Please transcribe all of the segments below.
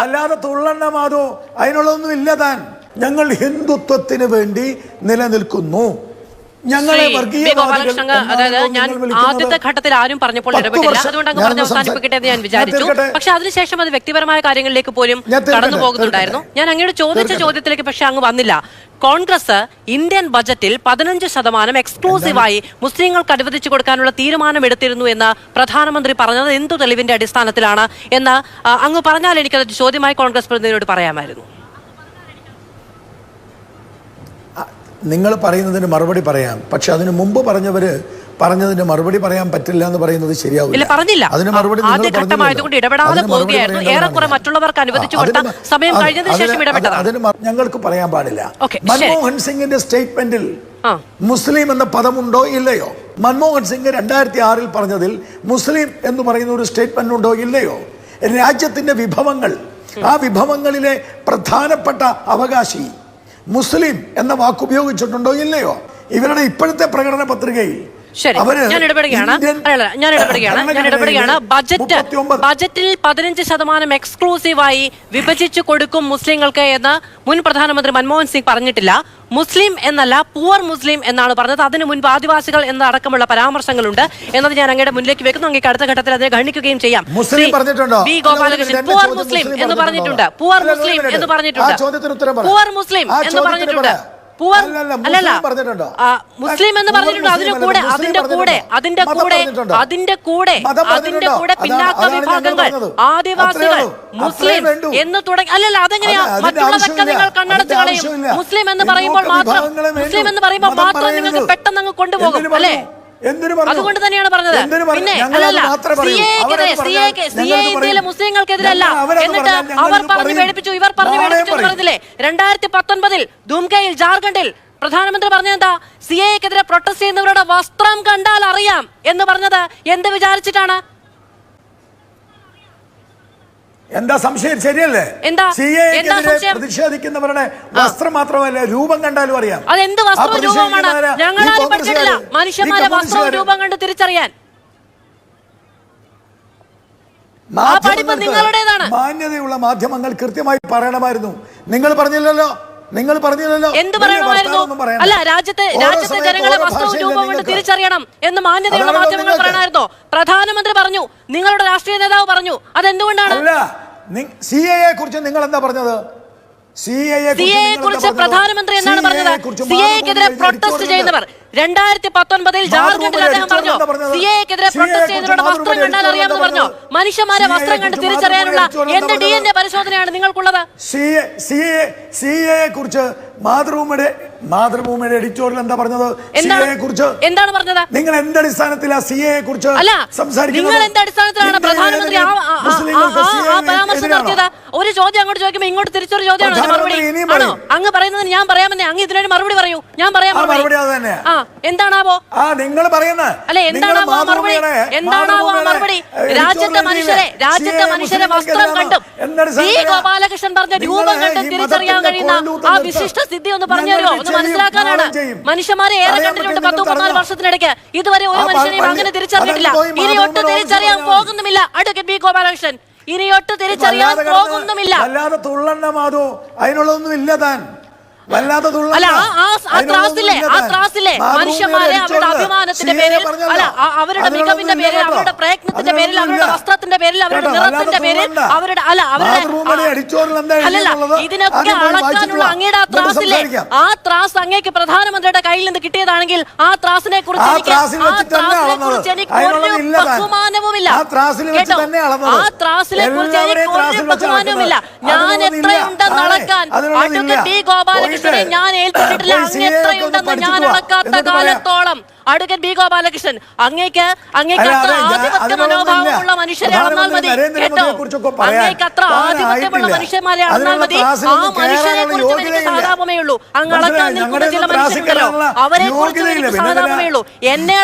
അല്ലാതെ തുള്ളണ്ണ മാധോ അതിനുള്ളതൊന്നും ഇല്ല. താൻ ഞങ്ങൾ ഹിന്ദുത്വത്തിന് വേണ്ടി നിലനിൽക്കുന്നു. ഞങ്ങളെ ആദ്യത്തെ ഘട്ടത്തിൽ ആരും പറഞ്ഞപ്പോൾ ഇടപെട്ടില്ല, അതുകൊണ്ട് അങ്ങ് പറഞ്ഞ് അവസാനിപ്പിക്കട്ടെ എന്ന് ഞാൻ വിചാരിച്ചു. പക്ഷെ അതിനുശേഷം അത് വ്യക്തിപരമായ കാര്യങ്ങളിലേക്ക് പോലും കടന്നു പോകുന്നുണ്ടായിരുന്നു. ഞാൻ അങ്ങോട്ട് ചോദിച്ച ചോദ്യത്തിലേക്ക് പക്ഷെ അങ്ങ് വന്നില്ല. കോൺഗ്രസ് ഇന്ത്യൻ ബജറ്റിൽ 15% എക്സ്ക്ലൂസീവായി മുസ്ലിങ്ങൾക്ക് അനുവദിച്ചു കൊടുക്കാനുള്ള തീരുമാനം എടുത്തിരുന്നു എന്ന് പ്രധാനമന്ത്രി പറഞ്ഞത് എന്തു തെളിവിന്റെ അടിസ്ഥാനത്തിലാണ് എന്ന് അങ്ങ് പറഞ്ഞാൽ എനിക്കത് ചോദ്യമായി കോൺഗ്രസ് പ്രതിനിധിയോട് പറയാമായിരുന്നു. നിങ്ങൾ പറയുന്നതിന് മറുപടി പറയാം, പക്ഷെ അതിനു മുമ്പ് പറഞ്ഞതിന് മറുപടി പറയാൻ പറ്റില്ല എന്ന് പറയുന്നത് ശരിയാവില്ല. പറഞ്ഞില്ല, ആദ്യ ഘട്ടമായതുകൊണ്ട് ഇടപെടാതെ പോവുകയായിരുന്നു. ഏറെക്കുറെ മറ്റുള്ളവർക്ക് അനുവദിച്ചു കൊടുത്ത സമയം കഴിഞ്ഞതിന് ശേഷം അതിന് ഞങ്ങൾക്ക് പറയാൻ പാടില്ല. മൻമോഹൻ സിംഗിന്റെ സ്റ്റേറ്റ്മെന്റിൽ മുസ്ലിം എന്ന പദമുണ്ടോ ഇല്ലയോ? മൻമോഹൻ സിംഗ് 2006 പറഞ്ഞതിൽ മുസ്ലിം എന്ന് പറയുന്ന ഒരു സ്റ്റേറ്റ്മെന്റ് ഉണ്ടോ ഇല്ലയോ? രാജ്യത്തിന്റെ വിഭവങ്ങൾ, ആ വിഭവങ്ങളിലെ പ്രധാനപ്പെട്ട അവകാശി മുസ്ലിം എന്ന വാക്ക് ഉപയോഗിച്ചിട്ടുണ്ടോ ഇല്ലയോ? ഇവരുടെ ഇപ്പോഴത്തെ പ്രകടന പത്രികയിൽ ഞാൻ ഇടപെടുകയാണ്. ബജറ്റിൽ 15% എക്സ്ക്ലൂസീവായി വിഭജിച്ചു കൊടുക്കും മുസ്ലിങ്ങൾക്ക് എന്ന് മുൻ പ്രധാനമന്ത്രി മൻമോഹൻ സിംഗ് പറഞ്ഞിട്ടില്ല. മുസ്ലിം എന്നല്ല, പുവർ മുസ്ലിം എന്നാണ് പറഞ്ഞത്. അതിനു മുൻപ് ആദിവാസികൾ എന്നടക്കമുള്ള പരാമർശങ്ങളുണ്ട് എന്നത് ഞാൻ അങ്ങയുടെ മുന്നിലേക്ക് വെക്കുന്നു. അങ്ങേക്ക് അടുത്ത ഘട്ടത്തിൽ അതിനെ ഗണിക്കുകയും ചെയ്യാം. ബി ഗോപാലകൃഷ്ണൻ പുവർ മുസ്ലിം എന്ന് പറഞ്ഞിട്ടുണ്ട്. പുവർ മുസ്ലിം എന്ന് പറഞ്ഞിട്ടുണ്ട്. പുവർ മുസ്ലിം എന്ന് പറഞ്ഞിട്ടുണ്ട്. അല്ലല്ല, മുസ്ലിം എന്ന് പറഞ്ഞിട്ടുണ്ട്. അതിന്റെ കൂടെ പിന്നാക്ക വിഭാഗങ്ങൾ, ആദിവാസികൾ, മുസ്ലിം എന്ന് തുടങ്ങി. അല്ലല്ല, അതെങ്ങനെയാ? മറ്റുള്ളതൊക്കെ നിങ്ങൾ കണ്ണടച്ച് കളയും. മുസ്ലിം എന്ന് പറയുമ്പോൾ മാത്രം നിങ്ങൾക്ക് പെട്ടെന്ന് അങ്ങ് കൊണ്ടുപോകും അല്ലേ? അതുകൊണ്ട് തന്നെയാണ് പറഞ്ഞത്. പിന്നെ അല്ലല്ല, ഇന്ത്യയിലെ മുസ്ലിങ്ങൾക്കെതിരല്ല എന്നിട്ട് അവർ പറഞ്ഞു പേടിപ്പിച്ചു, ഇവർ പറഞ്ഞു പേടിപ്പിച്ചു എന്ന് പറഞ്ഞില്ലേ? 2019 ദുംകയിൽ, ജാർഖണ്ഡിൽ പ്രധാനമന്ത്രി പറഞ്ഞെന്താ? സിഎക്കെതിരെ പ്രൊട്ടസ്റ്റ് ചെയ്യുന്നവരുടെ വസ്ത്രം കണ്ടാൽ അറിയാം എന്ന് പറഞ്ഞത് എന്ത് വിചാരിച്ചിട്ടാണ്? എന്താ സംശയം? ശരിയല്ലേ? പ്രതിഷേധിക്കുന്നവരുടെ വസ്ത്രം മാത്രമല്ല, രൂപം കണ്ടാലും അറിയാം. അതെന്ത് വസ്ത്രവും രൂപമാണ്? ഞങ്ങളാരും പഠിച്ചിട്ടില്ല മനുഷ്യന്മാരെ വസ്ത്രവും രൂപം കണ്ട് തിരിച്ചറിയാൻ. മാന്യതയുള്ള മാധ്യമങ്ങൾ കൃത്യമായി പറയണമായിരുന്നു. നിങ്ങൾ പറഞ്ഞില്ലല്ലോ. എന്ത് പറയണമായിരുന്നു? അല്ല, രാജ്യത്തെ ജനങ്ങളെ വസ്ത്രവും രൂപം കൊണ്ട് തിരിച്ചറിയണം എന്ന് മാന്യതയുള്ള മാധ്യമങ്ങൾ പറയണമായിരുന്നോ? പ്രധാനമന്ത്രി പറഞ്ഞു, നിങ്ങളുടെ രാഷ്ട്രീയ നേതാവ് പറഞ്ഞു. അതെന്തുകൊണ്ടാണ്? സിഎയെ കുറിച്ച് നിങ്ങൾ എന്താ പറഞ്ഞത്? സിഎയെ കുറിച്ച് പ്രധാനമന്ത്രി എന്താണ് പറഞ്ഞത്? സിഎക്കെതിരെ പ്രൊട്ടസ്റ്റ് ചെയ്യുന്നവർ 2019 ജാർഖണ്ഡിൽ അദ്ദേഹം പറഞ്ഞു, സിഎക്കെതിരെ പ്രൊട്ടസ്റ്റ് ചെയ്യുന്നവരുടെ വസ്ത്രം കണ്ടാൽ അറിയാമെന്ന് പറഞ്ഞു. മനുഷ്യന്മാരെ വസ്ത്രം കണ്ട് തിരിച്ചറിയാനുള്ള എന്ത് DNA പരിശോധനയാണ് നിങ്ങൾക്കുള്ളത്? സിഎയെ കുറിച്ച് മാതൃഭൂമിയുടെ എഡിറ്റോറിയൽ എന്താ പറഞ്ഞത്? എന്താണ് പറഞ്ഞത്? നിങ്ങൾ എന്ത് അടിസ്ഥാനത്തിലാണ് സിഎയെ കുറിച്ച് സംസാരിക്കുന്നത്? നിങ്ങൾ എന്ത് അടിസ്ഥാനത്തിലാണ് പ്രധാനമന്ത്രി ആ പരാമർശം നടത്തിയത്? ഒരു ചോദ്യം അങ്ങോട്ട് ചോദിക്കുമ്പോൾ ഇങ്ങോട്ട് തിരിച്ചൊരു ചോദ്യമാണോ മറുപടി? ആണോ? അങ്ങ് പറയുന്നതിന് ഞാൻ പറയാമെന്നേ, അങ്ങ് ഇതിനൊരു മറുപടി പറയൂ. ഞാൻ പറയാം മറുപടി. എന്താണാവോ നിങ്ങൾ പറയുന്നത്? അല്ലെ, എന്താണാവോ മറുപടി? എന്താണാവോ മറുപടി? രാജ്യത്തെ മനുഷ്യരെ വസ്ത്രം കണ്ടും ബി ഗോപാലകൃഷ്ണൻ പറഞ്ഞ രൂപം കണ്ടും തിരിച്ചറിയാൻ കഴിയുന്ന ആ വിശിഷ്ട സ്ഥിതി ഒന്ന് പറഞ്ഞു തരുമോ? ഒന്ന് മനസ്സിലാക്കാനാണ്. മനുഷ്യന്മാരെ ഏറെ കണ്ടിട്ടുണ്ട് 10-14 വർഷത്തിനിടയ്ക്ക്. ഇതുവരെ ഒരു മനുഷ്യനെയും അങ്ങനെ തിരിച്ചറിഞ്ഞിട്ടില്ല. ഇനിയൊട്ട് തിരിച്ചറിയാൻ പോകുന്നുമില്ല അഡ്വക്കേറ്റ് ബി ഗോപാലകൃഷ്ണൻ. ഇനിയൊട്ട് തിരിച്ചറിയാൻ പോകുന്നുമില്ല. അല്ലാതെ തുള്ളണ്ണ മാധോ അതിനുള്ളതൊന്നും ഇല്ല. താൻ മനുഷ്യന്മാരെ അവരുടെ അഭിമാനത്തിന്റെ പേരിൽ, അല്ല അവരുടെ മികവിന്റെ പേരിൽ, അവരുടെ പ്രയത്നത്തിന്റെ പേരിൽ, അവരുടെ വസ്ത്രത്തിന്റെ പേരിൽ, അവരുടെ നിറത്തിന്റെ പേരിൽ, അവരുടെ ഇതിനൊക്കെ അളക്കാനുള്ള അങ്ങയുടെ ആ ത്രാസില്ലേ? ആ ത്രാസ് അങ്ങേക്ക് പ്രധാനമന്ത്രിയുടെ കയ്യിൽ നിന്ന് കിട്ടിയതാണെങ്കിൽ ആ ത്രാസിനെ കുറിച്ച് എനിക്ക് ഒരു ബഹുമാനവുമില്ല. കേട്ടോ, ആ ത്രാസിനെ കുറിച്ച് എനിക്ക് ഒരു ബഹുമാനവുമില്ല. ഞാൻ എത്രയുണ്ടെന്ന് അളക്കാൻ അഡ്വക്കേറ്റ് ബി ഗോപാലകൃഷ്ണൻ ഞാൻ ഏൽപ്പിച്ചിട്ടില്ല. അങ്ങ് എത്രയുണ്ടെന്ന് ഞാൻ അളക്കാത്ത കാലത്തോളം അഡ്വക്കേറ്റ് ബി ഗോപാലകൃഷ്ണൻ അങ്ങേക്ക് അത്ര ആധിപത്യ മനോഭാവമുള്ള മനുഷ്യരെ അളന്നാൽ മതി. കേട്ടോ, അങ്ങേക്ക് അത്ര ആധിപത്യമുള്ള മനുഷ്യന്മാരെ അളന്നാൽ മതി. ആ മനുഷ്യരെ കുറിച്ച് എനിക്ക് സഹതാപമേ ഉള്ളൂ. അങ്ങ് അളക്കാൻ നിൽക്കുന്ന ചില മനുഷ്യരുണ്ടല്ലോ, അവരെ കുറിച്ച് എനിക്ക് സഹതാപമേ ഉള്ളൂ. എന്നെ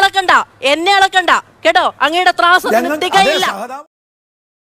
അളക്കണ്ട കേട്ടോ. അങ്ങയുടെ ത്രാസ് തികയില്ല.